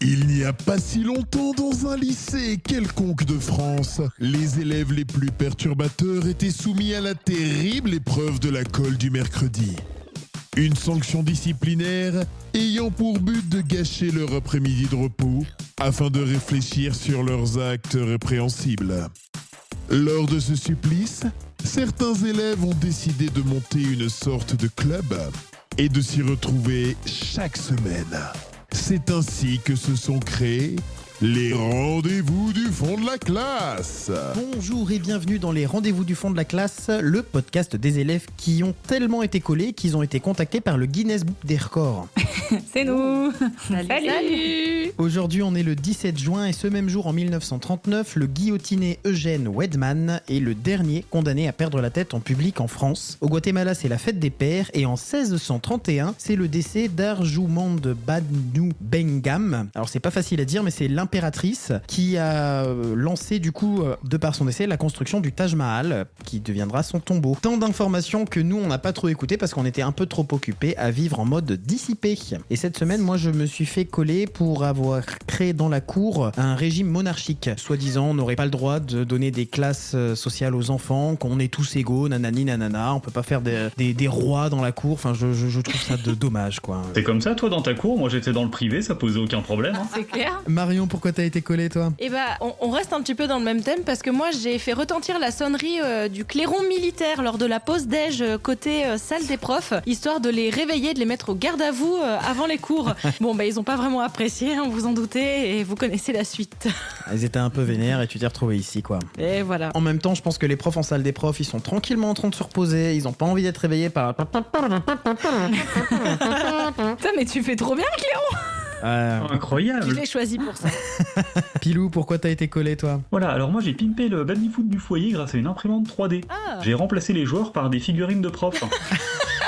Il n'y a pas si longtemps, dans un lycée quelconque de France, les élèves les plus perturbateurs étaient soumis à la terrible épreuve de la colle du mercredi. Une sanction disciplinaire ayant pour but de gâcher leur après-midi de repos afin de réfléchir sur leurs actes répréhensibles. Lors de ce supplice, certains élèves ont décidé de monter une sorte de club et de s'y retrouver chaque semaine. C'est ainsi que se sont créés les rendez-vous du fond de la classe. Bonjour et bienvenue dans les rendez-vous du fond de la classe, le podcast des élèves qui ont tellement été collés qu'ils ont été contactés par le Guinness Book des records. C'est nous. Salut. Aujourd'hui, on est le 17 juin et ce même jour en 1939, le guillotiné Eugène Wedman est le dernier condamné à perdre la tête en public en France. Au Guatemala, c'est la fête des pères et en 1631, c'est le décès d'Arjumande Banu Bengam. Alors c'est pas facile à dire, mais c'est l'impératrice qui a lancé du coup, de par son décès, la construction du Taj Mahal qui deviendra son tombeau. Tant d'informations que nous on n'a pas trop écouté parce qu'on était un peu trop occupés à vivre en mode dissipé. Et cette semaine, moi je me suis fait coller pour avoir créé dans la cour un régime monarchique. Soi-disant, on n'aurait pas le droit de donner des classes sociales aux enfants, qu'on est tous égaux, nanani nanana, on peut pas faire des rois dans la cour. Enfin, je trouve ça dommage quoi. C'est comme ça, toi, dans ta cour? Moi, j'étais dans le privé, ça posait aucun problème. Hein. C'est clair. Marion, pourquoi t'as été collée toi? Et on reste un petit peu dans le même thème parce que moi j'ai fait retentir la sonnerie du clairon militaire lors de la pause déj côté salle des profs, histoire de les réveiller, de les mettre au garde à vous avant les cours. Bon ils ont pas vraiment apprécié, hein, vous en doutez, et vous connaissez la suite. Ils étaient un peu vénères et tu t'es retrouvé ici quoi. Et voilà. En même temps, je pense que les profs en salle des profs, ils sont tranquillement en train de se reposer, ils ont pas envie d'être réveillés par... Putain, mais tu fais trop bien le clairon. Incroyable. Je l'ai choisi pour ça. Pilou, pourquoi t'as été collé toi? Voilà, alors moi j'ai pimpé le baby-foot du foyer grâce à une imprimante 3D. Ah. J'ai remplacé les joueurs par des figurines de profs.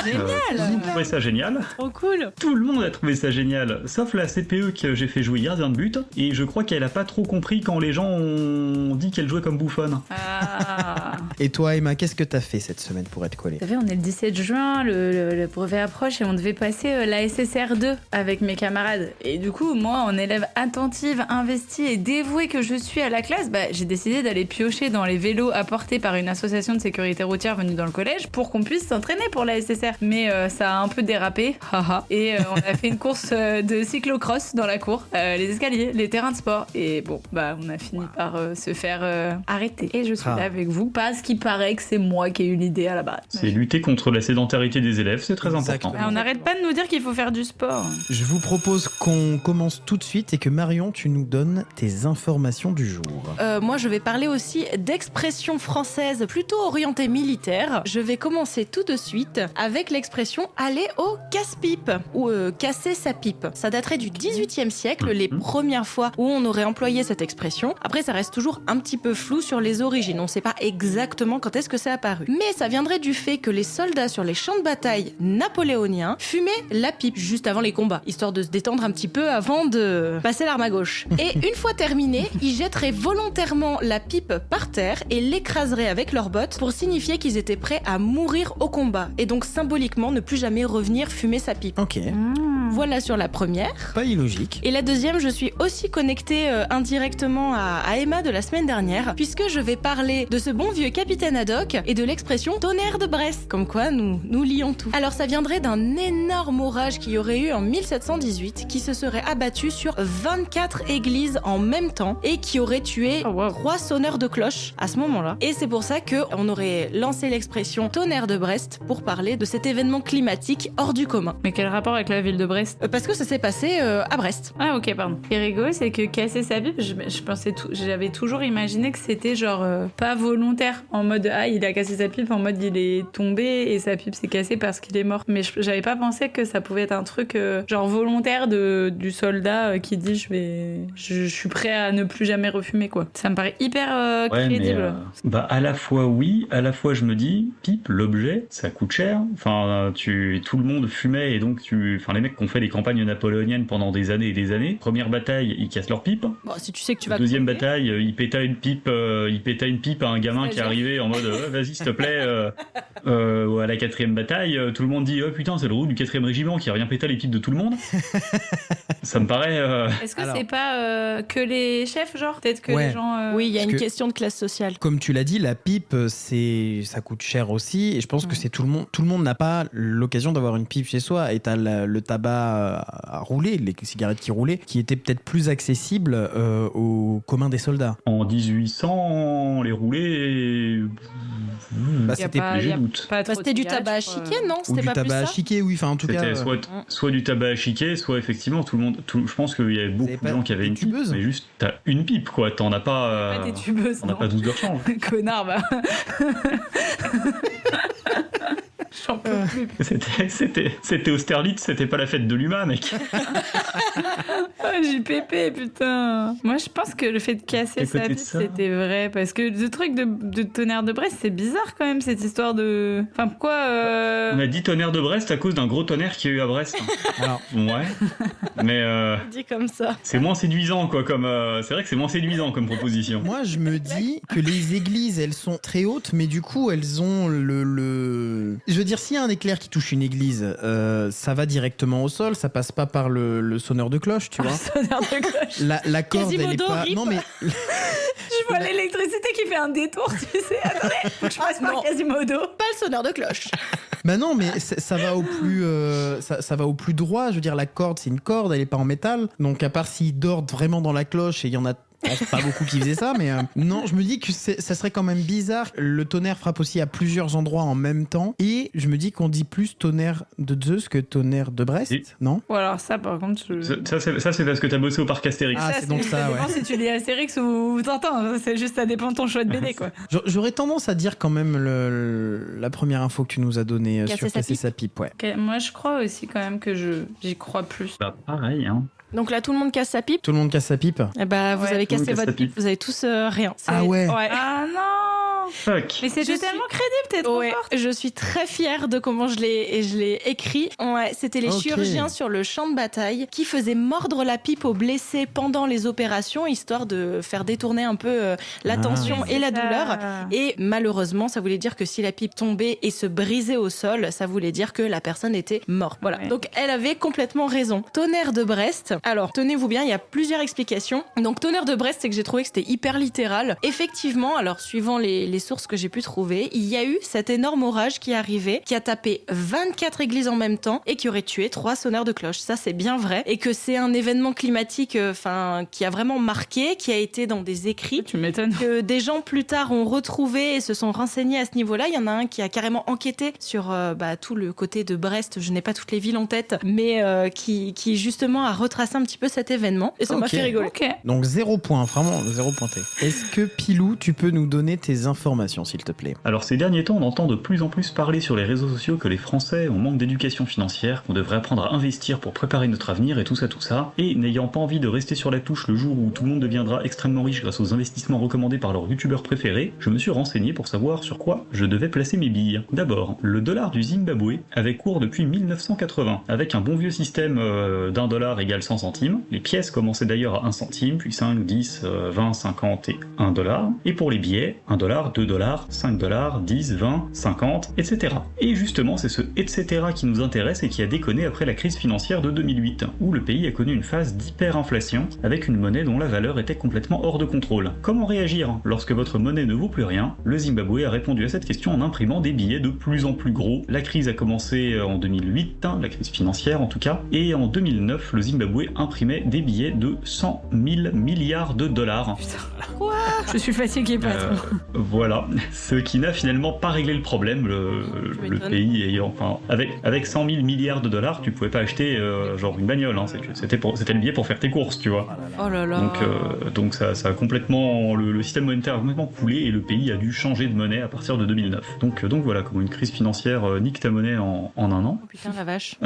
Tout le monde a trouvé ça génial. Trop cool. Tout le monde a trouvé ça génial, sauf la CPE que j'ai fait jouer gardien de but, et je crois qu'elle a pas trop compris quand les gens ont dit qu'elle jouait comme bouffonne. Ah. Et toi Emma, qu'est-ce que t'as fait cette semaine pour être collée? Vous savez, on est le 17 juin, le brevet approche et on devait passer la SSR 2 avec mes camarades. Et du coup, moi, en élève attentive, investie et dévouée que je suis à la classe, j'ai décidé d'aller piocher dans les vélos apportés par une association de sécurité routière venue dans le collège pour qu'on puisse s'entraîner pour la SSR. Mais ça a un peu dérapé, haha. Et on a fait une course de cyclocross dans la cour, les escaliers, les terrains de sport. Et bon, on a fini par se faire arrêter. Et je suis là avec vous parce qu'il paraît que c'est moi qui ai eu l'idée à la base. C'est lutter contre la sédentarité des élèves, c'est très Exactement. important. On n'arrête pas de nous dire qu'il faut faire du sport. Je vous propose qu'on commence tout de suite et que Marion, tu nous donnes tes informations du jour. Moi, je vais parler aussi d'expressions françaises plutôt orientées militaires. Je vais commencer tout de suite avec l'expression « aller au casse-pipe » ou « casser sa pipe ». Ça daterait du XVIIIe siècle, les premières fois où on aurait employé cette expression. Après, ça reste toujours un petit peu flou sur les origines. On ne sait pas exactement quand est-ce que c'est apparu. Mais ça viendrait du fait que les soldats sur les champs de bataille napoléoniens fumaient la pipe juste avant les combats, histoire de se détendre un petit peu avant de passer l'arme à gauche. Et une fois terminé, ils jetteraient volontairement la pipe par terre et l'écraseraient avec leurs bottes pour signifier qu'ils étaient prêts à mourir au combat et donc symboliquement ne plus jamais revenir fumer sa pipe. Ok, Voilà sur la première. pas illogique. Et la deuxième, je suis aussi connectée indirectement à Emma de la semaine dernière, puisque je vais parler de ce bon vieux capitaine Haddock et de l'expression tonnerre de Brest. Comme quoi, nous lions tout. Alors ça viendrait d'un énorme orage qu'il y aurait eu en 1718, qui se serait abattu sur 24 églises en même temps et qui aurait tué 3 sonneurs de cloche à ce moment-là. Et c'est pour ça qu'on aurait lancé l'expression tonnerre de Brest pour parler de cet événement climatique hors du commun. Mais quel rapport avec la ville de Brest? Parce que ça s'est passé à Brest. Ah ok, pardon. Ce qui est rigolo, c'est que casser sa pipe, j'avais toujours imaginé que c'était genre pas volontaire, en mode il a cassé sa pipe, en mode il est tombé et sa pipe s'est cassée parce qu'il est mort. Mais j'avais pas pensé que ça pouvait être un truc genre volontaire du soldat qui dit je suis prêt à ne plus jamais refumer quoi. Ça me paraît hyper crédible. À la fois oui, à la fois je me dis pipe, l'objet, ça coûte cher. Enfin tout le monde fumait et donc les mecs qui ont fait les campagnes napoléoniennes pendant des années et des années. Première bataille, ils cassent leur pipe. Bon, si tu sais que tu vas Deuxième crever. bataille, il péta une pipe à un gamin qui arrivait en mode vas-y s'il te plaît. À la quatrième bataille, tout le monde dit oh putain c'est le roux du 4e régiment qui revient péter les pipes de tout le monde. Ça me paraît. Est-ce que Alors. c'est pas que les chefs, genre peut-être que Ouais. les gens. Oui, il y a Parce une que- question de classe sociale. Comme tu l'as dit, la pipe, ça coûte cher aussi. Et je pense que c'est tout le monde n'a pas l'occasion d'avoir une pipe chez soi. Et t'as le tabac à rouler, les cigarettes qui roulaient, qui étaient peut-être plus accessibles au commun des soldats. En 1800, les roulés. Bah, Y a c'était pas- léger y a doute. pas trop de C'était du cigarettes, tabac à je crois. chiquer, non? ou C'était du pas plus tabac à ça? chiquer, oui. Enfin, en tout cas. C'était soit du tabac à chiquer, soit effectivement tout le monde. Je pense qu'il y avait beaucoup pas de gens qui avaient des une pipe, tubeuses mais juste t'as une pipe quoi. T'en as pas. Pas des tubeuses, T'en as non. pas 12 de rechange. Connard, bah. J'en peux plus. C'était Austerlitz, c'était pas la fête de l'UMA, mec. Oh, JPP, putain. Moi, je pense que le fait de casser À sa côté de pipe, ça. c'était vrai. Parce que le truc de Tonnerre de Brest, c'est bizarre quand même, cette histoire de. Enfin, pourquoi. On a dit tonnerre de Brest à cause d'un gros tonnerre qu'il y a eu à Brest. Alors, Ouais. Mais Dit comme ça. c'est moins séduisant quoi. C'est vrai que c'est moins séduisant comme proposition. moi, je me dis que les églises, elles sont très hautes, mais du coup, elles ont Je veux dire, s'il y a un éclair qui touche une église, ça va directement au sol, ça passe pas par le sonneur de cloche, tu vois. Tonnerre de cloche. La corde, elle est Quasimodo, pas. rip. Non, mais Je vois l'électricité qui fait un détour, tu sais. Attendez, faut que je passe par non. Quasimodo. Pas le sonneur de cloche. bah non, mais ça va au plus, ça va au plus droit. Je veux dire, la corde, c'est une corde, elle est pas en métal. Donc à part s'ils dordent vraiment dans la cloche, et il y en a pas beaucoup qui faisaient ça, mais non, je me dis que ça serait quand même bizarre. Le tonnerre frappe aussi à plusieurs endroits en même temps, et je me dis qu'on dit plus tonnerre de Zeus que tonnerre de Brest, Et- non? Ou alors ça, par contre, je... Ça c'est parce que t'as bossé au parc Astérix. Ah, c'est donc ça, dépend ouais. si tu lis Astérix ou Tintin. C'est juste, ça dépend de ton choix de BD, quoi. J'aurais tendance à dire quand même la première info que tu nous as donnée Casser sur sa casser pipe. sa pipe, ouais. Ok, moi, je crois aussi quand même que j'y crois plus. Bah pareil hein. Donc là, tout le monde casse sa pipe. Tout le monde casse sa pipe. Eh bah, vous Ouais, avez tout le monde cassé casse votre sa pipe. pipe. Vous avez tous rien. C'est- Ah ouais. Ah non. Fuck. Mais c'était Je suis- tellement crédible, t'es trop Ouais, forte. je suis très fière de comment je l'ai écrit. Ouais, c'était les Ok. chirurgiens sur le champ de bataille qui faisaient mordre la pipe aux blessés pendant les opérations, histoire de faire détourner un peu la tension et la douleur. Et malheureusement, ça voulait dire que si la pipe tombait et se brisait au sol, ça voulait dire que la personne était morte. Voilà. Ouais. Donc elle avait complètement raison. Tonnerre de Brest. Alors, tenez-vous bien, il y a plusieurs explications. Donc, tonnerre de Brest, c'est que j'ai trouvé que c'était hyper littéral. Effectivement, alors, suivant les sources que j'ai pu trouver, il y a eu cet énorme orage qui est arrivé, qui a tapé 24 églises en même temps et qui aurait tué 3 sonneurs de cloche. Ça, c'est bien vrai. Et que c'est un événement climatique, qui a vraiment marqué, qui a été dans des écrits, Tu m'étonnes. que des gens plus tard ont retrouvé et se sont renseignés à ce niveau-là. Il y en a un qui a carrément enquêté sur tout le côté de Brest. Je n'ai pas toutes les villes en tête, mais qui justement a retracé un petit peu cet événement. Et ça m'a Ok. fait rigoler. Ok. Donc 0 point, vraiment 0 pointé. Est-ce que Pilou, tu peux nous donner tes informations, s'il te plaît? Alors ces derniers temps, on entend de plus en plus parler sur les réseaux sociaux que les Français ont manque d'éducation financière, qu'on devrait apprendre à investir pour préparer notre avenir et tout ça. Et n'ayant pas envie de rester sur la touche le jour où tout le monde deviendra extrêmement riche grâce aux investissements recommandés par leurs youtubeurs préférés, je me suis renseigné pour savoir sur quoi je devais placer mes billes. D'abord, le dollar du Zimbabwe avait cours depuis 1980, avec un bon vieux système d'un dollar égale 100 centimes. Les pièces commençaient d'ailleurs à 1 centime, puis 5, 10, 20, 50 et 1 dollar. Et pour les billets, 1 dollar, 2 dollars, 5 dollars, 10, 20, 50, etc. Et justement, c'est ce etc. qui nous intéresse et qui a déconné après la crise financière de 2008, où le pays a connu une phase d'hyperinflation, avec une monnaie dont la valeur était complètement hors de contrôle. Comment réagir lorsque votre monnaie ne vaut plus rien? Le Zimbabwe a répondu à cette question en imprimant des billets de plus en plus gros. La crise a commencé en 2008, la crise financière en tout cas, et en 2009, le Zimbabwe imprimait des billets de 100 000 milliards de dollars. Je suis fatiguée, patron. Voilà, ce qui n'a finalement pas réglé le problème, le m'étonnes. pays ayant, enfin, avec 100 000 milliards de dollars, tu pouvais pas acheter genre une bagnole, hein, c'était le billet pour faire tes courses, tu vois. Oh là là. Donc ça a complètement, le système monétaire a complètement coulé et le pays a dû changer de monnaie à partir de 2009. Donc voilà, comment une crise financière nique ta monnaie en un an. Oh putain, la vache.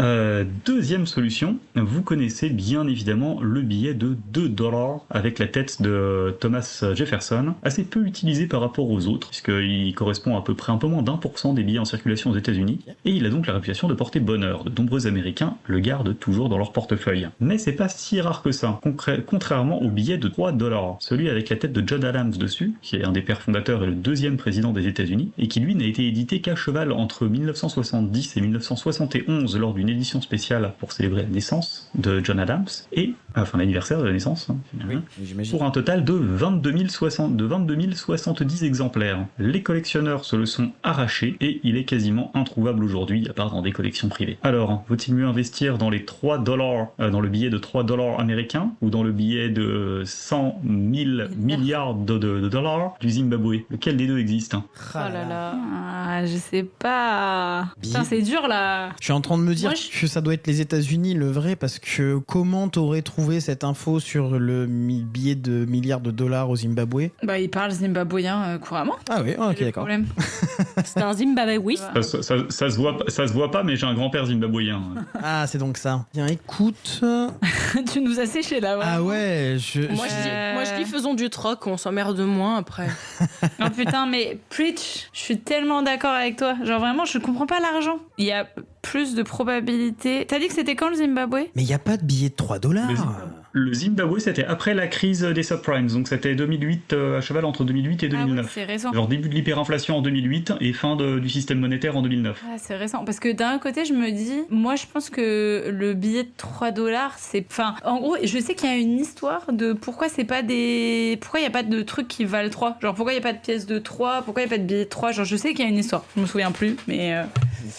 Deuxième solution, vous connaissez bien évidemment le billet de 2 dollars avec la tête de Thomas Thomas Jefferson, assez peu utilisé par rapport aux autres, puisqu'il correspond à peu près un peu moins d'1% des billets en circulation aux États-Unis, et il a donc la réputation de porter bonheur. De nombreux Américains le gardent toujours dans leur portefeuille. Mais c'est pas si rare que ça, contrairement au billet de $3, celui avec la tête de John Adams dessus, qui est un des pères fondateurs et le deuxième président des États-Unis, et qui lui n'a été édité qu'à cheval entre 1970 et 1971 lors d'une édition spéciale pour célébrer la naissance de John Adams, et enfin l'anniversaire de la naissance, Oui, j'imagine. pour un total de 22 070 exemplaires. Les collectionneurs se le sont arrachés et il est quasiment introuvable aujourd'hui, à part dans des collections privées. Alors, vaut-il mieux investir dans les $3, dans le billet de $3 américain, ou dans le billet de 100 000 milliards de dollars du Zimbabwe? Lequel des deux existe? Oh là là. Ah, je sais pas. Putain, c'est dur là. Je suis en train de me dire Moi, que ça doit être les États-Unis le vrai, parce que comment t'aurais trouvé cette info sur le billet de milliards de dollars au Zimbabwe? Bah, il parle zimbabwéen couramment. Ah oui, ok, Le d'accord. problème. C'était un Zimbabwe, oui. Ça se voit pas, mais j'ai un grand-père zimbabwéen. Ah, c'est donc ça. Tiens, écoute. Tu nous as séché là. Ah ouais, Moi je dis faisons du troc, on s'emmerde moins après. Oh putain, mais preach, je suis tellement d'accord avec toi. Genre vraiment, je comprends pas l'argent. Il y a plus de probabilité. T'as dit que c'était quand le Zimbabwe? Mais il n'y a pas de billet de $3. Le Zimbabwe, c'était après la crise des subprimes, donc c'était 2008, à cheval entre 2008 et Ah 2009. ouais, c'est récent. Genre début de l'hyperinflation en 2008 et fin du système monétaire en 2009. Ah, c'est récent. Parce que d'un côté, je me dis, moi, je pense que le billet de $3, c'est. Enfin, en gros, je sais qu'il y a une histoire de pourquoi c'est pas des. Pourquoi il n'y a pas de trucs qui valent 3. Genre, pourquoi il n'y a pas de pièces de 3. Pourquoi il n'y a pas de billets de 3. Genre, je sais qu'il y a une histoire. Je me souviens plus, mais.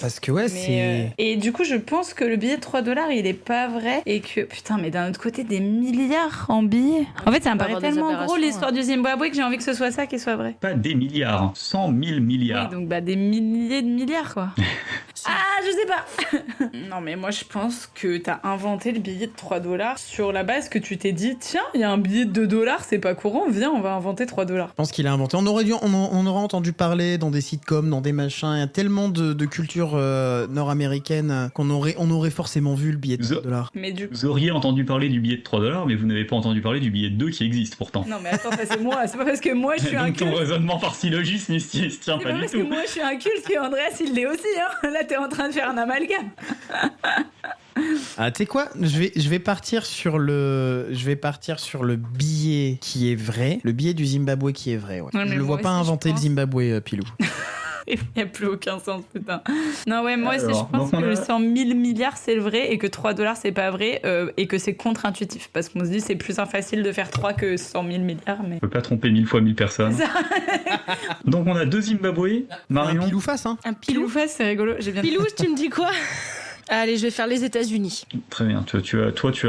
Parce que ouais, c'est. Et du coup, je pense que le billet de $3, il est pas vrai. Et que, putain, mais d'un autre côté, des milliards en billets. En fait, ça me paraît avoir des tellement aberrations, gros l'histoire du Zimbabwe que j'ai envie que ce soit ça qui soit vrai. Pas des milliards, 100 000 milliards. Oui, donc bah, des milliers de milliards, quoi. Ah, je sais pas. Non, mais moi, je pense que t'as inventé le billet de $3 sur la base que tu t'es dit, tiens, il y a un billet de $2, c'est pas courant, viens, on va inventer $3. Je pense qu'il a inventé. On aurait entendu parler dans des sitcoms, dans des machins. Il y a tellement de culture nord-américaine qu'on aurait forcément vu le billet de $3. Mais du coup. Vous auriez entendu parler du billet de $3, mais vous n'avez pas entendu parler du billet de 2 qui existe pourtant. Non, mais attends, ça c'est moi. C'est pas parce que moi, je suis un Donc ton culte. raisonnement par syllogisme, il se tient C'est pas pas du parce que tout. moi, je suis un culte que Andreas, il l'est aussi, hein. Là, t'es en train de faire un amalgame. Ah, tu sais quoi, je vais partir sur le billet qui est vrai, le billet du Zimbabwe qui est vrai. Ouais. Ouais, mais Je le moi vois pas aussi, je inventer le pense. Zimbabwe, Pilou. Il n'y a plus aucun sens, putain. Non, ouais, moi aussi, Alors, je pense donc que on a- le 100 000 milliards, c'est le vrai et que $3, c'est pas vrai et que c'est contre-intuitif. Parce qu'on se dit, c'est plus facile de faire 3 que 100 000 milliards, mais. On peut pas tromper 1000 fois 1000 personnes. C'est ça. Donc on a 2 Zimbabwe, Un Marion. Pilou face, hein. Un Pilou pilou. face, c'est rigolo. J'ai bien. Pilou, tu me dis quoi? Allez, je vais faire les États-Unis. Très bien, tu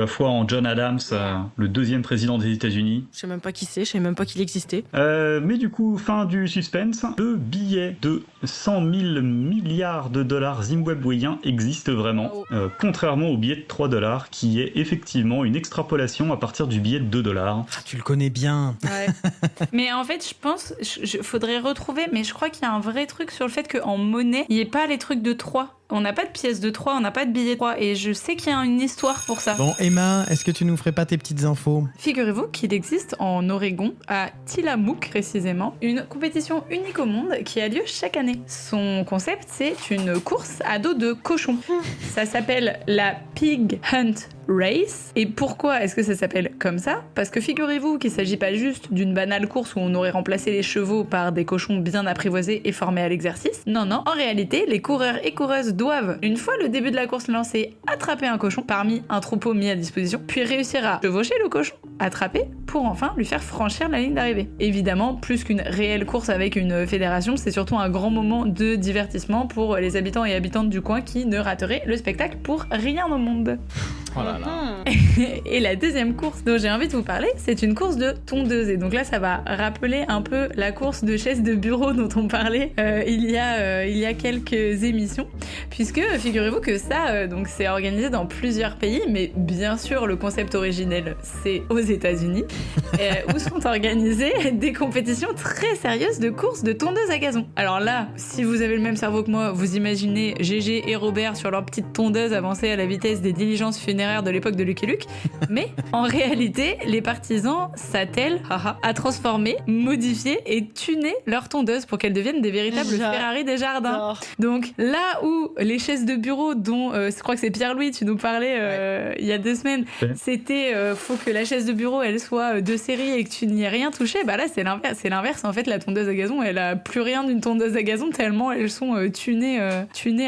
as foi en John Adams, le deuxième président des États-Unis. Je sais même pas qui c'est, je savais même pas qu'il existait. Mais du coup, fin du suspense, le billet de 100 000 milliards de dollars zimbabwéens existe vraiment, contrairement au billet de $3 qui est effectivement une extrapolation à partir du billet de $2. Ah, tu le connais bien. Ouais. Mais en fait, je pense, faudrait retrouver, mais je crois qu'il y a un vrai truc sur le fait qu'en monnaie, il n'y ait pas les trucs de 3. On n'a pas de pièces de 3, on n'a pas de billets de 3, et je sais qu'il y a une histoire pour ça. Bon, Emma, est-ce que tu nous ferais pas tes petites infos? Figurez-vous qu'il existe en Oregon, à Tillamook précisément, une compétition unique au monde qui a lieu chaque année. Son concept, c'est une course à dos de cochon. Ça s'appelle la Pig Hunt Race. Et pourquoi est-ce que ça s'appelle comme ça? Parce que figurez-vous qu'il ne s'agit pas juste d'une banale course où on aurait remplacé les chevaux par des cochons bien apprivoisés et formés à l'exercice. Non, non. En réalité, les coureurs et coureuses doivent, une fois le début de la course lancé, attraper un cochon parmi un troupeau mis à disposition, puis réussir à chevaucher le cochon, attraper, pour enfin lui faire franchir la ligne d'arrivée. Évidemment, plus qu'une réelle course avec une fédération, c'est surtout un grand moment de divertissement pour les habitants et habitantes du coin qui ne rateraient le spectacle pour rien au monde. Oh là là. Et la deuxième course dont j'ai envie de vous parler, c'est une course de tondeuse. Et donc là, ça va rappeler un peu la course de chaise de bureau dont on parlait il y a quelques émissions. Puisque, figurez-vous que ça, donc c'est organisé dans plusieurs pays, mais bien sûr, le concept originel, c'est aux États-Unis, où sont organisées des compétitions très sérieuses de courses de tondeuses à gazon. Alors là, si vous avez le même cerveau que moi, vous imaginez Gégé et Robert sur leur petite tondeuse avancer à la vitesse des diligences funéraires itinéraire de l'époque de Lucky Luke. Mais en réalité, les partisans s'attellent à transformer, modifier et tuner leurs tondeuses pour qu'elles deviennent des véritables Ferrari des jardins. Donc là où les chaises de bureau dont je crois que c'est Pierre-Louis, tu nous parlais il y a 2 semaines, c'était faut que la chaise de bureau elle soit de série et que tu n'y aies rien touché. Bah là c'est l'inverse. En fait la tondeuse à gazon elle a plus rien d'une tondeuse à gazon tellement elles sont tunées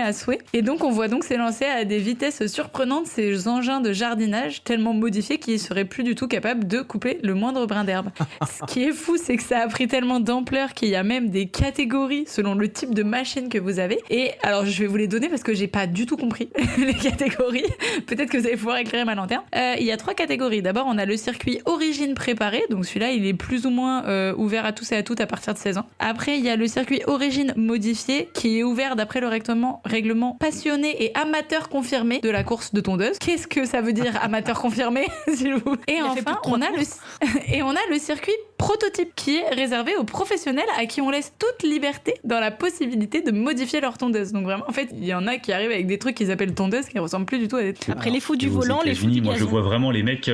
à souhait. Et donc on voit donc s'élancer à des vitesses surprenantes ces engins de jardinage tellement modifiés qu'ils seraient plus du tout capables de couper le moindre brin d'herbe. Ce qui est fou c'est que ça a pris tellement d'ampleur qu'il y a même des catégories selon le type de machine que vous avez. Et alors je vais vous les donner parce que j'ai pas du tout compris les catégories. Peut-être que vous allez pouvoir éclairer ma lanterne. Il y a 3 catégories. D'abord on a le circuit origine préparé, donc celui-là il est plus ou moins ouvert à tous et à toutes à partir de 16 ans. Après il y a le circuit origine modifié qui est ouvert d'après le règlement passionné et amateur confirmé de la course de tondeuse. Qu'est-ce que ça veut dire amateur confirmé s'il vous plaît. Et enfin on a le circuit prototype qui est réservé aux professionnels à qui on laisse toute liberté dans la possibilité de modifier leur tondeuse. Donc vraiment en fait il y en a qui arrivent avec des trucs qu'ils appellent tondeuses qui ressemblent plus du tout à des... Après les fous du volant, les fous du gazon. Moi je vois vraiment les mecs,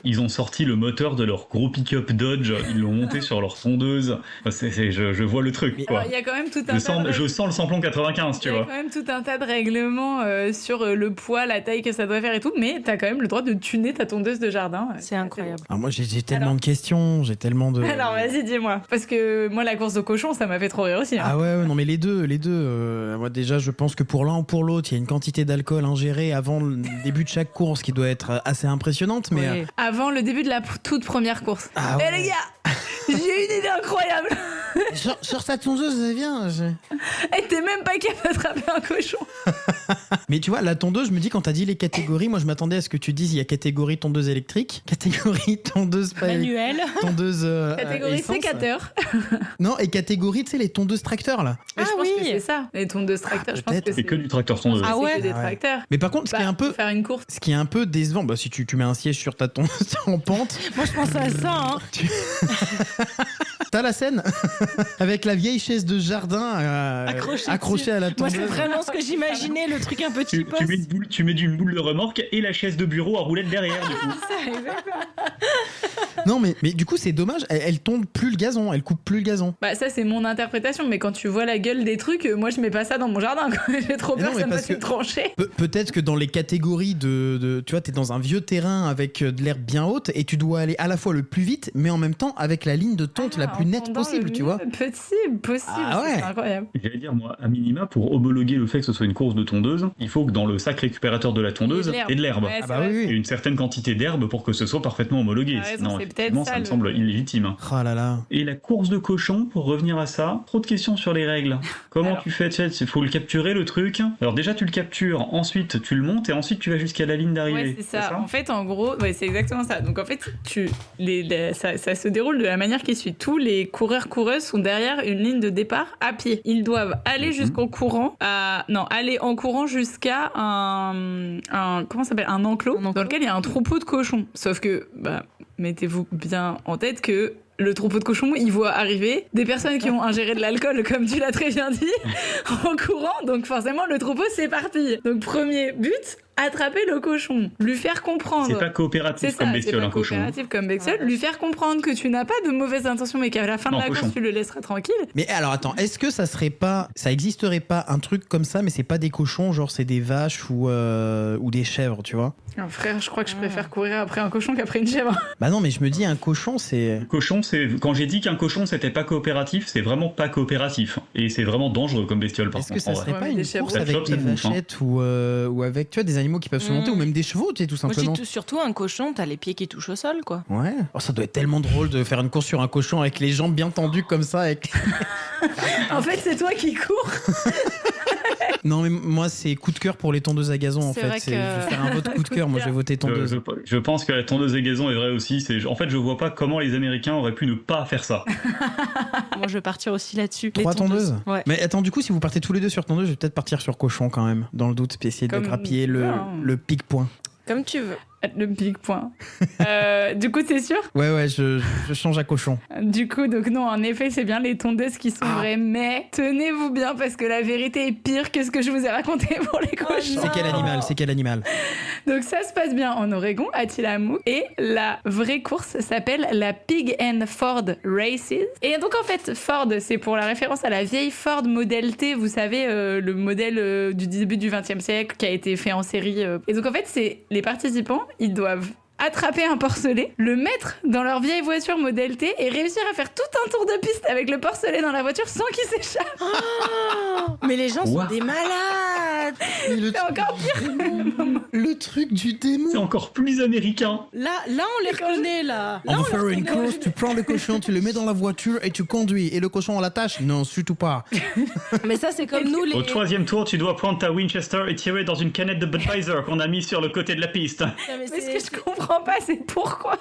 ils ont sorti le moteur de leur gros pick-up Dodge, ils l'ont monté sur leur tondeuse. Je vois le truc quoi. Il y a quand même tout je sens le samplon 95 tu vois. Il y a quand même tout un tas de règlements sur le poids, la taille que ça doit faire et tout, mais t'as quand même le droit de tuner ta tondeuse de jardin. C'est incroyable. Alors moi j'ai tellement de questions, j'ai tellement de... Alors vas-y dis-moi, parce que moi la course de cochon ça m'a fait trop rire aussi. Hein. Ah ouais, non mais les deux. Moi déjà je pense que pour l'un ou pour l'autre il y a une quantité d'alcool ingérée avant le début de chaque course qui doit être assez impressionnante, mais... Oui. Avant le début de la toute première course. Ah Eh ouais. les gars, j'ai une idée incroyable. Sur sa tondeuse, ça vient. Eh, t'es même pas capable d'attraper un cochon. Mais tu vois, la tondeuse, je me dis quand t'as dit les catégories, moi je m'attendais à ce que tu dises il y a catégorie tondeuse électrique, catégorie tondeuse pas Manuel. tondeuse Catégorie essence. sécateur. Non, et catégorie, tu sais, les tondeuses tracteurs là. Mais je pense oui. que c'est ça. Les tondeuses tracteurs, je pense peut-être. que C'est que du tracteur tondeuse. Ah ouais. c'est que des Ah ouais. tracteurs. Mais par contre, ce qui est un peu... Faire une course. Ce qui est un peu décevant, bah, si tu mets un siège sur ta tondeuse en pente, Moi je pense à ça. Hein. t'as la scène avec la vieille chaise de jardin accrochée à la Moi tondeuse. c'est vraiment ce que j'imaginais, le truc un peu Tu cheapos. mets une boule de remorque et la chaise de bureau à roulette derrière du coup. Non, mais du coup, c'est dommage, elle tombe plus le gazon, elle coupe plus le gazon. Bah ça c'est mon interprétation, mais quand tu vois la gueule des trucs, moi je mets pas ça dans mon jardin. Quoi. J'ai trop Mais peur non, que ça mais me parce fasse une que- tranchée. Peut-être que dans les catégories de tu vois, t'es dans un vieux terrain avec de l'herbe bien haute et tu dois aller à la fois le plus vite, mais en même temps avec la ligne de tonte la plus nette possible, tu vois. Possible. Ah ouais. C'est incroyable. J'allais dire, moi, à minima, pour homologuer le fait que ce soit une course de tondeuse, il faut que dans le sac récupérateur de la tondeuse, Il y ait et de l'herbe. Ouais, Ah c'est bah vrai. oui, Et oui. une certaine quantité d'herbe pour que ce soit parfaitement homologué. T'as raison, Sinon, c'est peut-être effectivement, ça, ça me le- semble illégitime. Oh là là. Et la course de cochon, pour revenir à ça, trop de questions sur les règles. Comment Alors. tu fais? Il faut le capturer, le truc. Alors déjà, tu le captures, ensuite tu le montes, et ensuite tu vas jusqu'à la ligne d'arrivée. Ouais, c'est ça. En fait, en gros, ouais, c'est exactement ça. Donc, en fait, ça se déroule de la manière qui suit. Tous les coureurs-coureuses sont derrière une ligne de départ à pied. Ils doivent aller jusqu'en courant, aller en courant jusqu'à un comment ça s'appelle, un enclos, dans lequel il y a un troupeau de cochons. Sauf que, mettez-vous bien en tête que le troupeau de cochons, il voit arriver des personnes qui ont ingéré de l'alcool, comme tu l'as très bien dit, en courant. Donc forcément, le troupeau s'éparpille. Donc premier but, attraper le cochon, lui faire comprendre. C'est pas coopératif comme c'est bestiole, pas un cochon. coopératif comme bestiole. Lui faire comprendre que tu n'as pas de mauvaises intentions, mais qu'à la fin Non, de la cochon. course, tu le laisseras tranquille. Mais alors attends, est-ce que ça existerait pas un truc comme ça, mais c'est pas des cochons, genre c'est des vaches ou des chèvres, tu vois? Alors, frère, je crois que je préfère courir après un cochon qu'après une chèvre. Bah non, mais je me dis un cochon, c'est... Cochon, quand j'ai dit qu'un cochon c'était pas coopératif, c'est vraiment pas coopératif. Et c'est vraiment dangereux comme bestiole par Est-ce que contre. ça en serait vrai. Ouais, pas mais une des chèvres, course ça avec chope, ça des bouffe, hein. vachettes ou avec, tu vois, des animaux qui peuvent se monter, ou même des chevaux, tu sais, tout Moi je simplement. dis surtout un cochon, t'as les pieds qui touchent au sol quoi. Ouais. Oh, ça doit être tellement drôle de faire une course sur un cochon avec les jambes bien tendues comme ça. Avec... En fait, c'est toi qui cours. Non, mais moi, c'est coup de cœur pour les tondeuses à gazon, en C'est fait. vrai Je que- vais faire un vote coup de cœur. Moi, je vais voter tondeuse. Je pense que la tondeuse à gazon est vraie aussi. En fait, je vois pas comment les Américains auraient pu ne pas faire ça. Moi je vais partir aussi là-dessus. 3 Les tondeuses. Ouais. Mais attends, du coup, si vous partez tous les deux sur tondeuse, je vais peut-être partir sur cochon quand même, dans le doute, puis essayer de Comme- grappiller Non. le pic-point. Comme tu veux. Le big point. Du coup, c'est sûr? Ouais, je change à cochon. Du coup, donc non, en effet, c'est bien les tondeuses qui sont vraies, mais tenez-vous bien parce que la vérité est pire que ce que je vous ai raconté pour les cochons. C'est quel animal? Donc ça se passe bien en Oregon, à Tillamook, et la vraie course s'appelle la Pig and Ford Races. Et donc en fait, Ford, c'est pour la référence à la vieille Ford Model T, vous savez, le modèle du début du XXe siècle qui a été fait en série. Et donc en fait, c'est les participants, ils doivent attraper un porcelet, le mettre dans leur vieille voiture Model T et réussir à faire tout un tour de piste avec le porcelet dans la voiture sans qu'il s'échappe. Mais les gens sont des malades. C'est encore pire. Le truc du démon. C'est encore plus américain. Là, on les reconnaît, là. On va faire une course, tu prends le cochon, tu le mets dans la voiture et tu conduis. Et le cochon, on l'attache? Non, surtout pas. Mais ça, c'est comme nous, les... Au 3e tour, tu dois prendre ta Winchester et tirer dans une canette de Budweiser qu'on a mis sur le côté de la piste. Mais ce que je comprends pas, c'est pourquoi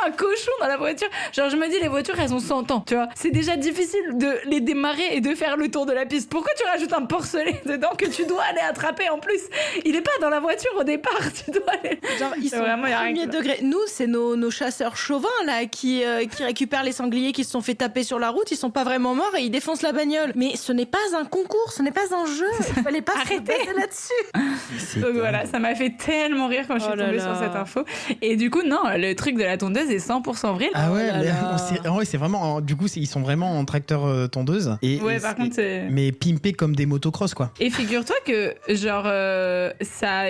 un cochon dans la voiture? Genre, je me dis, les voitures, elles ont 100 ans, tu vois. C'est déjà difficile de les démarrer et de faire le tour de la piste. Pourquoi tu rajoutes un porcelet dedans que tu dois aller attraper en plus? Il est pas dans la voiture au départ, tu dois aller... Genre, ils sont vraiment, y a rien premier qui- degré. Nous, c'est nos chasseurs chauvins, là, qui récupèrent les sangliers qui se sont fait taper sur la route. Ils sont pas vraiment morts et ils défoncent la bagnole. Mais ce n'est pas un concours, ce n'est pas un jeu. Il fallait pas se baser là-dessus. Donc voilà, ça m'a fait tellement rire quand je suis Oh là tombée là. sur cette info. Et du coup, non, le truc de la tondeuse est 100% vrai. Ah ouais, là mais là. c'est vraiment. Du coup, ils sont vraiment en tracteur tondeuse. Ouais, par contre, c'est... Mais pimpés comme des motocross, quoi. Et figure-toi que, genre, ça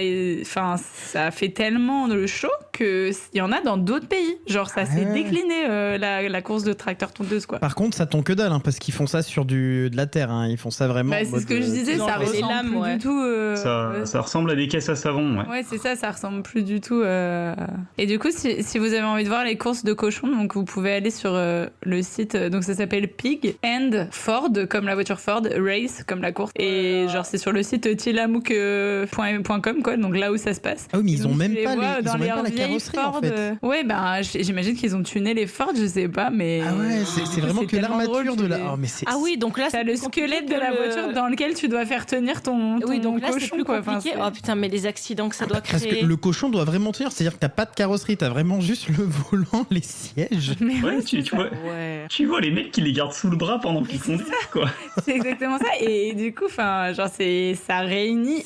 a fait tellement le show qu'il y en a dans d'autres pays. Genre, ça s'est ouais. décliné, la course de tracteur tondeuse, quoi. Par contre, ça tombe que dalle, hein, parce qu'ils font ça sur de la terre. Hein. Ils font ça vraiment. Bah, en c'est mode, ce que je disais, ils ont ça enlevé les ressemble lames, plus ouais. du tout... Ça ressemble à des caisses à savon, ouais. Ouais, c'est ça ressemble plus du tout. Et du coup, si vous avez envie de voir les courses de cochons, donc vous pouvez aller sur le site, donc ça s'appelle Pig and Ford, comme la voiture Ford, Race, comme la course. Et genre, c'est sur le site tillamook.com, quoi, donc là où ça se passe. Ah oui, mais ils Donc, ont tu même les pas vois les, ils dans ont même pas leurs la vieilles carrosserie, Ford, en fait. Ouais, bah, j'imagine qu'ils ont tuné les Ford, je sais pas, mais. Ah ouais, c'est vraiment que tellement l'armature drôle, de la. tu les- Oh, mais c'est. Ah oui, donc là, T'as c'est le plus compliqué squelette de que la le- voiture dans lequel tu dois faire tenir ton Oui, donc là, c'est cochon, plus quoi. Enfin, compliqué. c'est- Oh putain, mais les accidents que ça doit Parce créer. que le cochon doit vraiment tenir, c'est-à-dire que t'as pas de carrosserie, t'as vraiment juste le volant, les sièges. Mais Ouais, ouais, tu vois, Ouais. tu vois les mecs qui les gardent sous le bras pendant qu'ils conduisent, quoi. c'est exactement ça. Et du coup, enfin, genre, ça réunit.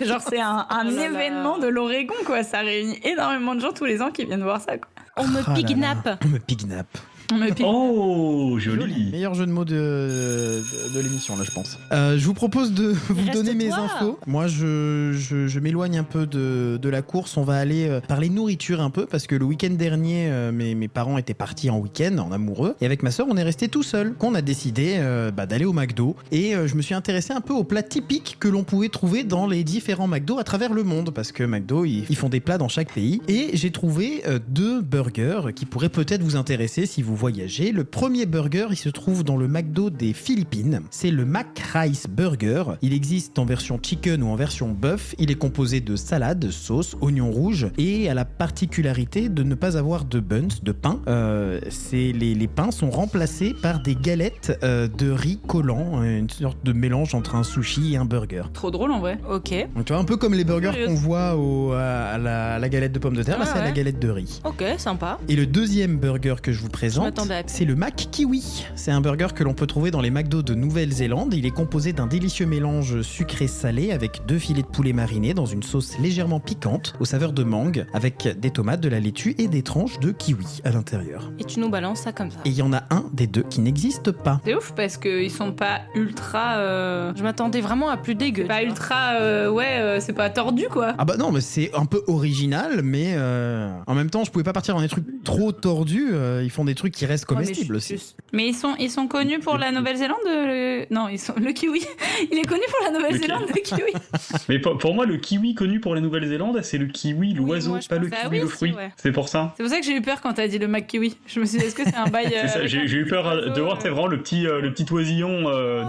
Genre, c'est un Oh là là. événement de l'Oregon, quoi. Ça réunit énormément de gens tous les ans qui viennent voir ça, quoi. On me Ah là là. pignap. On me pignap. On me pique. Oh, joli. Meilleur jeu de mots de l'émission, là, je pense. Je vous propose de vous reste donner mes toi. infos. Moi, je m'éloigne un peu de la course. On va aller parler nourriture un peu, parce que le week-end dernier, mes parents étaient partis en week-end, en amoureux. Et avec ma soeur, on est resté tout seul. Qu'on a décidé d'aller au McDo. Et je me suis intéressé un peu aux plats typiques que l'on pouvait trouver dans les différents McDo à travers le monde. Parce que McDo, ils font des plats dans chaque pays. Et j'ai trouvé 2 burgers qui pourraient peut-être vous intéresser si vous voyagez. Le premier burger, il se trouve dans le McDo des Philippines. C'est le Mac Rice Burger. Il existe en version chicken ou en version bœuf. Il est composé de salade, sauce, oignons rouges et a la particularité de ne pas avoir de buns, de pain. Les pains sont remplacés par des galettes de riz collant, une sorte de mélange entre un sushi et un burger. Trop drôle, en vrai. Ok. Donc tu vois, un peu comme les burgers Curieux. qu'on voit à la galette de pommes de terre, là Ah c'est à la ouais. galette de riz. Ok, sympa. Et le deuxième burger que je vous Je présente, m'attendais à pire. c'est le Mac Kiwi. C'est un burger que l'on peut trouver dans les McDo de Nouvelle-Zélande. Il est composé d'un délicieux mélange sucré-salé avec 2 filets de poulet marinés dans une sauce légèrement piquante aux saveurs de mangue, avec des tomates, de la laitue et des tranches de kiwi à l'intérieur. Et tu nous balances ça comme ça. Et il y en a un des 2 qui n'existe pas. C'est ouf parce qu'ils sont pas ultra. Je m'attendais vraiment à plus dégueu. Pas tu vois. ultra. C'est pas tordu, quoi. Ah bah non, mais c'est un peu original, mais en même temps, je pouvais pas partir dans des trucs trop tordus. Ils font des trucs qui restent comestibles aussi. Mais ils sont connus pour la Nouvelle-Zélande. Non, le kiwi. Il est connu pour la Nouvelle-Zélande, le kiwi. Mais pour moi, le kiwi connu pour la Nouvelle-Zélande, c'est le kiwi, l'oiseau, moi, je pas le pense- kiwi, ah oui, le si, fruit. ouais. C'est pour ça. C'est pour ça que j'ai eu peur quand t'as dit le Mac kiwi. Je me suis dit, est-ce que c'est un bail C'est ça, avec j'ai un- eu peur de voir, c'est vraiment le petit oisillon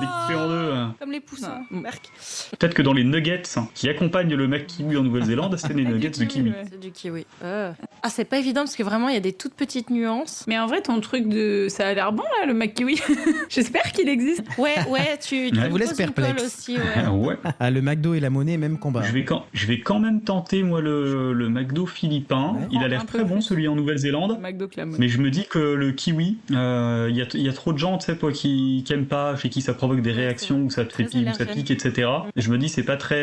découpé en deux. Comme les poussins. Merc. Peut-être que dans les nuggets qui accompagnent le Mac Kiwi en Nouvelle-Zélande, c'était les nuggets de kiwi. ouais. C'est du kiwi. Ah, c'est pas évident parce que vraiment, il y a des toutes petites nuances. Mais en vrai, ton ton truc de... Ça a l'air bon, là, le McKiwi. J'espère qu'il existe. Ouais, tu Ça vous laisse poses une perplexe. colle aussi, ouais. Ouais. Ah, le McDo et la monnaie, même combat. Je vais quand même tenter, moi, le McDo philippin. Ouais. Il a Un l'air peu très bon, plus. celui en Nouvelle-Zélande. McDo Clamon. Mais je me dis que le kiwi, il y a trop de gens, tu sais, qui aiment pas, chez qui ça provoque des réactions, où ça te fait Très pique, où ça allergène. pique, etc. Et je me dis, c'est pas très,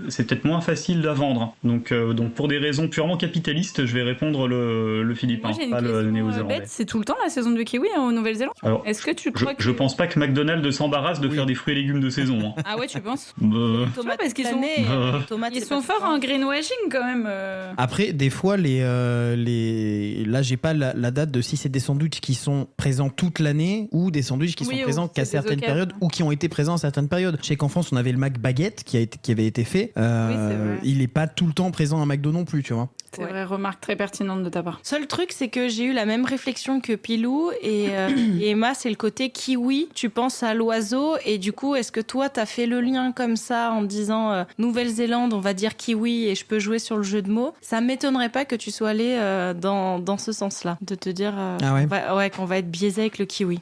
c'est peut-être moins facile à vendre. Donc pour des raisons purement capitalistes, je vais répondre le philippin, Moi, j'ai une pas le question néo-zélandais. bête. C'est tout le temps la saison de kiwi en Nouvelle-Zélande? Alors, Est-ce que tu crois que... je pense pas que McDonald's s'embarrasse de Oui. faire des fruits et légumes de saison. Hein. Ah ouais, tu penses? Tomates parce qu'ils sont- planées, Bah. tomates, Ils c'est sont pas forts tout le en temps. greenwashing quand même. Après, des fois, là, j'ai pas la date de si c'est des sandwichs qui sont présents toute l'année ou des sandwichs qui Oui, sont ou présents c'est qu'à des certaines occasions. périodes ou qui ont été présents à certaines périodes. Je sais qu'en France, on avait le Mac Baguette qui avait été fait. Oui, c'est vrai. Il est pas tout le temps présent à McDo non plus, tu vois. C'est Ouais. vrai, remarque très pertinente de ta part. Seul truc, c'est que j'ai eu la même réflexion que Pilou et Emma, c'est le côté kiwi. Tu penses à l'oiseau et du coup, est-ce que toi, t'as fait le lien comme ça en disant Nouvelle-Zélande, on va dire kiwi et je peux jouer sur le jeu de mots? Ça m'étonnerait pas que tu sois allé dans ce sens-là, de te dire Ah ouais. qu'on va être biaisé avec le kiwi.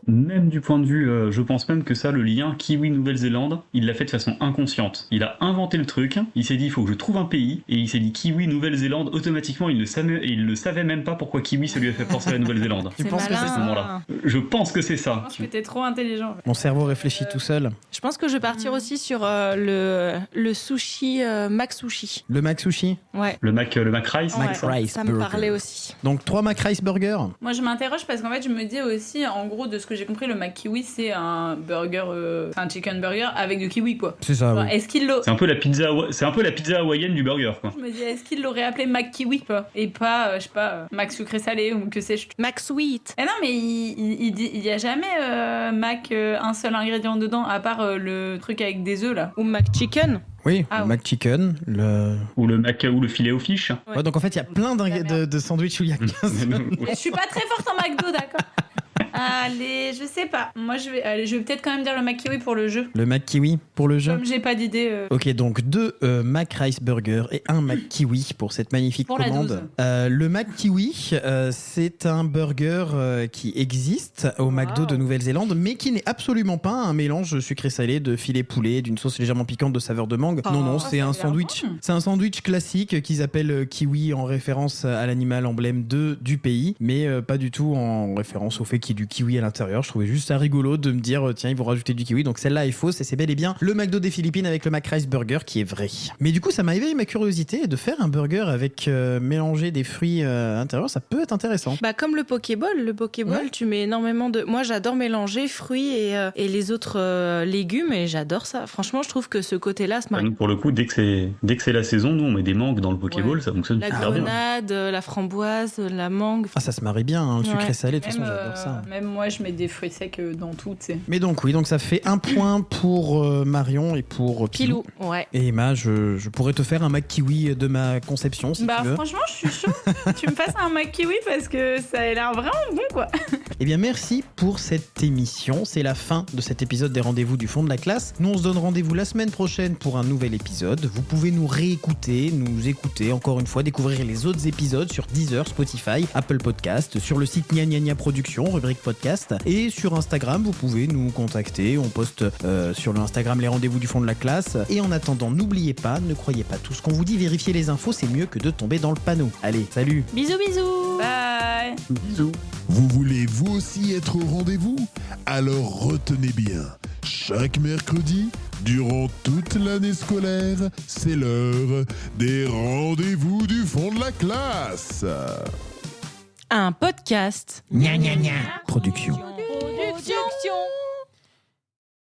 Même du point de vue, je pense même que ça, le lien Kiwi-Nouvelle-Zélande, il l'a fait de façon inconsciente. Il a inventé le truc, il s'est dit, il faut que je trouve un pays, et il s'est dit Kiwi-Nouvelle-Zélande, automatiquement, il le savait même pas pourquoi Kiwi, ça lui a fait penser à la Nouvelle-Zélande. Tu penses que malin, c'est à ce moment-là. Je pense que c'est Je ça. pense que t'es trop intelligent. Mon cerveau réfléchit tout seul. Je pense que je vais partir aussi sur le sushi, Mac Sushi. Le Mac Sushi. Ouais. Le Mac Rice, Mac Rice ça me Burger. parlait aussi. Donc 3 Mac Rice Burger. Moi, je m'interroge parce qu'en fait, je me dis aussi, en gros, de ce que j'ai compris, le McKiwi, c'est un burger, un chicken burger avec du kiwi, quoi. C'est ça, Genre, oui. est-ce qu'il l'a... c'est un peu la pizza hawaïenne du burger, quoi. Je me dis, est-ce qu'il l'aurait appelé McKiwi, quoi? Et pas, je sais pas, Mac sucré salé ou que sais-je. Mac Sweet. Eh non, mais il y a jamais Mac un seul ingrédient dedans, à part le truc avec des œufs, là. Ou Mac Chicken. Oui, Ah le ouais. Mac Chicken. Ou le filet aux fiches. Ouais. Ouais, donc en fait, il y a plein La merde. de sandwichs où il y a 15. Je suis pas très forte en McDo, d'accord? Allez, je sais pas. Moi, je vais peut-être quand même dire le McKiwi pour le jeu. Le Mac Kiwi pour le jeu. Comme j'ai pas d'idée. Ok, donc 2 Mac Rice Burger et 1 Mac Kiwi pour cette magnifique Pour la commande. 12. Le Mac Kiwi, c'est un burger qui existe au McDo de Nouvelle-Zélande, mais qui n'est absolument pas un mélange sucré-salé de filet poulet, d'une sauce légèrement piquante de saveur de mangue. Non, ça c'est a un l'air sandwich. bon. C'est un sandwich classique qu'ils appellent kiwi en référence à l'animal emblème du pays, mais pas du tout en référence au fait qu'il y ait du kiwi à l'intérieur. Je trouvais juste ça rigolo de me dire tiens, ils vont rajouter du kiwi. Donc celle-là est fausse et c'est bel et bien le McDo des Philippines avec le Mac Rice Burger qui est vrai. Mais du coup, ça m'a éveillé ma curiosité de faire un burger avec mélanger des fruits à l'intérieur. Ça peut être intéressant. Bah comme le Pokéball. Le Pokéball, Ouais. tu mets énormément de... Moi, j'adore mélanger fruits et les autres légumes et j'adore ça. Franchement, je trouve que ce côté-là se marie. Nous, pour le coup, dès que c'est la saison, nous on met des mangues dans le Pokéball, ça fonctionne La super bien. grenade, la framboise, la mangue. Ah, ça se marie bien, hein, le Ouais. sucré-salé. De toute Même, façon, j'adore ça. même moi, je mets des fruits secs dans tout, tu sais. Mais donc, oui, donc ça fait 1 point pour Marion et pour Pilou. Pilou, ouais. Et Emma, je pourrais te faire un Mac Kiwi de ma conception si Bah tu veux. franchement, je suis chaud. Tu me fasses un McKiwi parce que ça a l'air vraiment bon, quoi. Eh bien, merci pour cette émission. C'est la fin de cet épisode des Rendez-vous du fond de la classe. Nous, on se donne rendez-vous la semaine prochaine pour un nouvel épisode. Vous pouvez nous réécouter, nous écouter, encore une fois, découvrir les autres épisodes sur Deezer, Spotify, Apple Podcast, sur le site Gna Gna Gna Productions, rubrique podcast, et sur Instagram, vous pouvez nous contacter. On poste sur le Instagram les Rendez-vous du fond de la classe. Et en attendant, n'oubliez pas, ne croyez pas tout ce qu'on vous dit, vérifiez les infos, c'est mieux que de tomber dans le panneau. Allez, salut! Bisous, bisous. Bye. Bisous. Vous voulez vous aussi être au rendez-vous? Alors retenez bien, chaque mercredi, durant toute l'année scolaire, c'est l'heure des Rendez-vous du fond de la classe. Un podcast. Production.